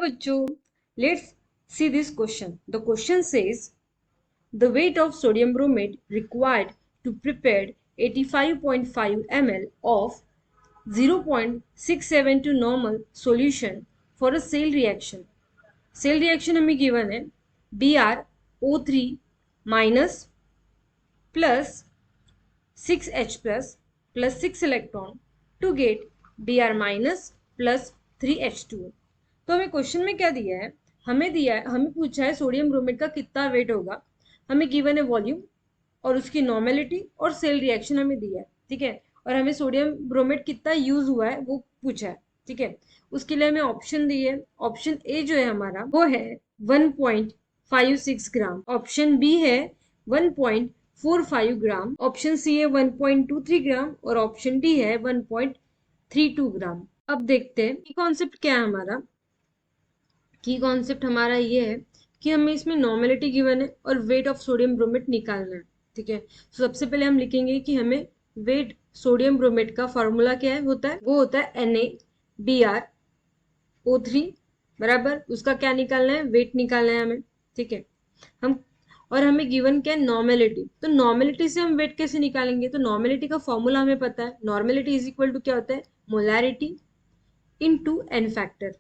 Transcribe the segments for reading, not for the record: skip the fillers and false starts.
बच्चों, let's see this question. The question says the weight of sodium bromate required to prepare 85.5 ml of 0.672 normal solution for a cell reaction. Cell reaction हमें given है BrO3 minus plus 6H plus 6 electron to get Br minus plus 3H2. तो हमें question में क्या दिया है, हमें पूछा है सोडियम ब्रोमेट का कितना वेट होगा, हमें गिवन है वॉल्यूम और उसकी नॉर्मेलिटी और सेल रिएक्शन हमें दिया है, ठीक है, और हमें सोडियम ब्रोमेट कितना यूज हुआ है वो पूछा है, ठीक है. उसके लिए हमें ऑप्शन दिए, ऑप्शन ए जो है हमारा वो है 1.56 ग्राम, ऑप्शन बी है 1.45 ग्राम, ऑप्शन सी है 1.23 ग्राम और ऑप्शन डी है 1.32 ग्राम. अब देखते हैं की कॉन्सेप्ट क्या है हमारा. की कॉन्सेप्ट हमारा ये है कि हमें इसमें नॉर्मेलिटी गिवन है और वेट ऑफ सोडियम ब्रोमेट निकालना है, ठीक है. तो सबसे पहले हम लिखेंगे कि हमें वेट सोडियम ब्रोमेट का फॉर्मूला क्या है, वो होता है NaBrO3 बराबर, उसका क्या निकालना है, वेट निकालना है हमें, ठीक है. हम और हमें गिवन क्या है, नॉर्मेलिटी. तो नॉर्मेलिटी से हम वेट कैसे निकालेंगे, तो नॉर्मेलिटी का फॉर्मूला हमें पता है. नॉर्मेलिटी इज इक्वल टू क्या होता है, मोलैरिटी इनटू एन फैक्टर.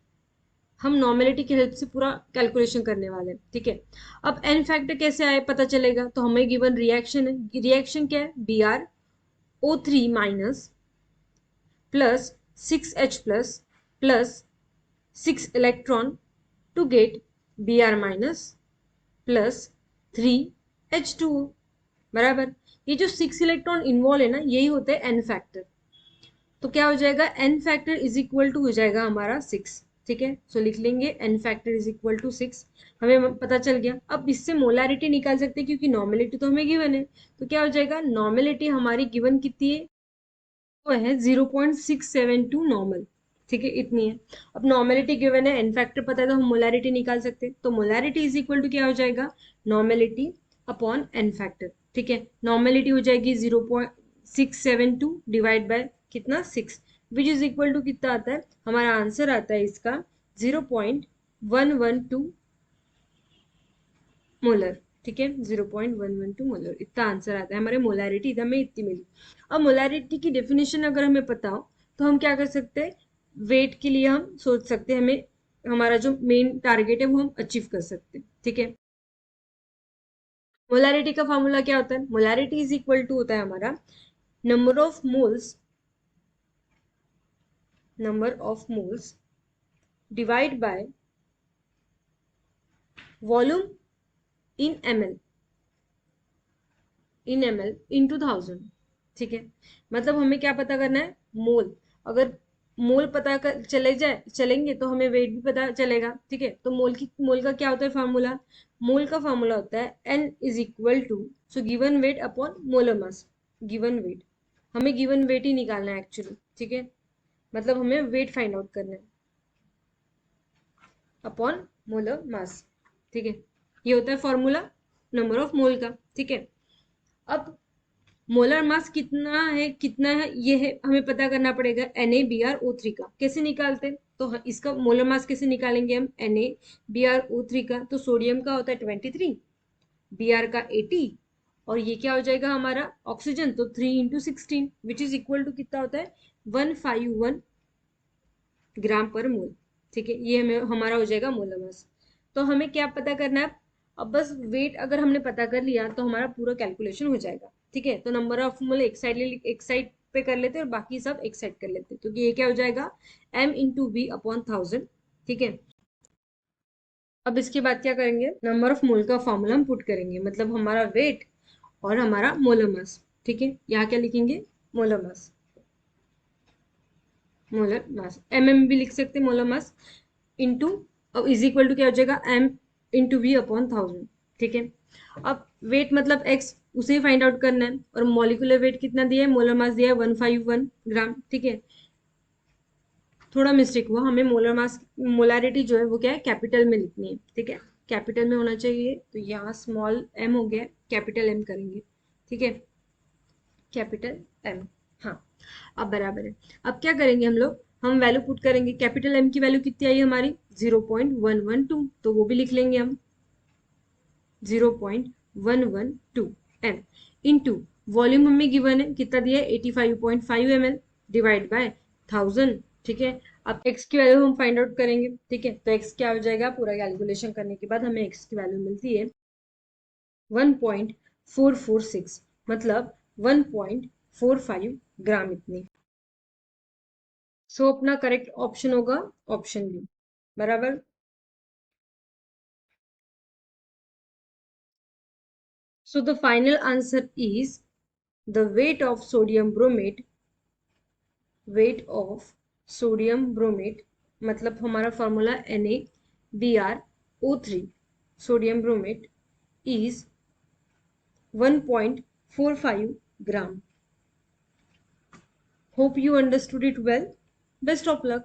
हम नॉर्मेलिटी की हेल्प से पूरा कैलकुलेशन करने वाले हैं, ठीक है. अब एन फैक्टर कैसे आए पता चलेगा, तो हमें गिवन रिएक्शन है, रिएक्शन क्या है, BrO3 minus plus 6H plus 6 electron to get Br minus plus 3H2 बराबर. ये जो 6 इलेक्ट्रॉन इन्वॉल्व है ना, यही होता है एन फैक्टर. तो क्या हो जाएगा, n factor is equal to हो जाएगा हमारा 6, ठीक है. सो लिख लेंगे n factor is equal to 6, हमें पता चल गया. अब इससे मोलैरिटी निकाल सकते हैं क्योंकि नॉर्मेलिटी तो हमें गिवन है. तो क्या हो जाएगा, नॉर्मेलिटी हमारी गिवन कितनी है, वो है 0.672 नॉर्मल, ठीक है, इतनी है. अब नॉर्मेलिटी गिवन है, एन फैक्टर पता है, तो हम मोलैरिटी निकाल सकते हैं. तो मोलैरिटी इज इक्वल टू क्या हो जाएगा, नॉर्मेलिटी अपॉन एन फैक्टर, ठीक है. नॉर्मेलिटी हो जाएगी 0.672 डिवाइड बाय कितना 6, विच इज इक्वल टू कितना आता है, हमारा आंसर आता है इसका 0.112 मोलर, ठीक है. 0.112 मोलर इतना आंसर आता है हमारे. मोलैरिटी हमें इतनी मिली. अब मोलैरिटी की डेफिनेशन अगर हमें पता हो तो हम क्या कर सकते हैं, वेट के लिए हम सोच सकते हैं, हमें हमारा जो मेन टारगेट है वो हम अचीव कर सकते हैं, ठीक है. मोलैरिटी का फॉर्मूला क्या होता है, मोलैरिटी इज इक्वल टू होता है हमारा number of moles divide by volume in ml into 1000, ठीक है. मतलब हमें क्या पता करना है, मोल. अगर मोल पता कर चलेंगे तो हमें वेट भी पता चलेगा, ठीक है. तो मोल का क्या होता है फार्मूला, मोल का फार्मूला होता है N is equal to so given weight upon molar mass. Given weight, हमें गिवन वेट ही निकालना है एक्चुअली, ठीक है. मतलब हमें वेट फाइंड आउट करना है अपॉन मोलर मास, ठीक है. ये होता है फॉर्मूला नंबर ऑफ मोल का, ठीक है. अब मोलर मास कितना है ये है हमें पता करना पड़ेगा NaBrO3 का. कैसे निकालते हैं, तो इसका मोलर मास कैसे निकालेंगे हम, NaBrO3 का. तो सोडियम का होता है 23, Br का 80 और ये क्या हो जाएगा हमारा ऑक्सीजन, तो 3 इंटू 16 विच इज इक्वल टू कितना होता है 151 ग्राम पर मोल, ठीक है. ये हमें हमारा हो जाएगा मोलर मास. तो हमें क्या पता करना है, अब बस वेट अगर हमने पता कर लिया तो हमारा पूरा कैलकुलेशन हो जाएगा, ठीक है. तो नंबर ऑफ मोल एक साइड पे कर लेते हैं और बाकी सब एक साइड कर लेते हैं. तो ये क्या हो जाएगा m इंटू बी अपॉन 1000, ठीक है. अब इसके बाद क्या करेंगे, नंबर ऑफ मोल का फॉर्मूला हम पुट करेंगे, मतलब हमारा वेट और हमारा मोलर मास, ठीक है. यहाँ क्या लिखेंगे, मोलर मास भी लिख सकते हैं, मोलर मास इंटू अब इज इक्वल टू क्या हो जाएगा m इंटू वी अपॉन 1000, ठीक है. अब वेट मतलब x उसे फाइंड आउट करना है और मॉलिक्यूलर वेट कितना दिया है, मोलर मास दिया है 151 ग्राम, ठीक है. थोड़ा मिस्टेक हुआ, हमें मोलैरिटी जो है वो क्या है कैपिटल में लिखनी है, ठीक है. कैपिटल में होना चाहिए, तो यहाँ स्मॉल m हो गया, कैपिटल M करेंगे, ठीक है. कैपिटल M, हाँ अब बराबर है. अब क्या करेंगे हम लोग, हम वैल्यू पुट करेंगे, कैपिटल एम की वैल्यू कितनी आई हमारी 0.112, तो वो भी लिख लेंगे हम 0.112 एम इंटू वॉल्यूम हमें गिवन है कितना दिया है 85.5 ml डिवाइड बाय 1000, ठीक है। अब x की वैल्यू हम फाइंड आउट करेंगे, ठीक है। तो x क्या हो जाएगा, पूरा कैलकुलेशन करने के बाद हमें x की वैल्यू मिलती है 1.446, मतलब 1.45 ग्राम इतनी। सो अपना करेक्ट ऑप्शन होगा ऑप्शन बी, बराबर। So the final answer is the weight of sodium bromate, weight of sodium bromate मतलब हमारा formula NaBrO3 sodium bromate is 1.45 gram. Hope you understood it well. Best of luck.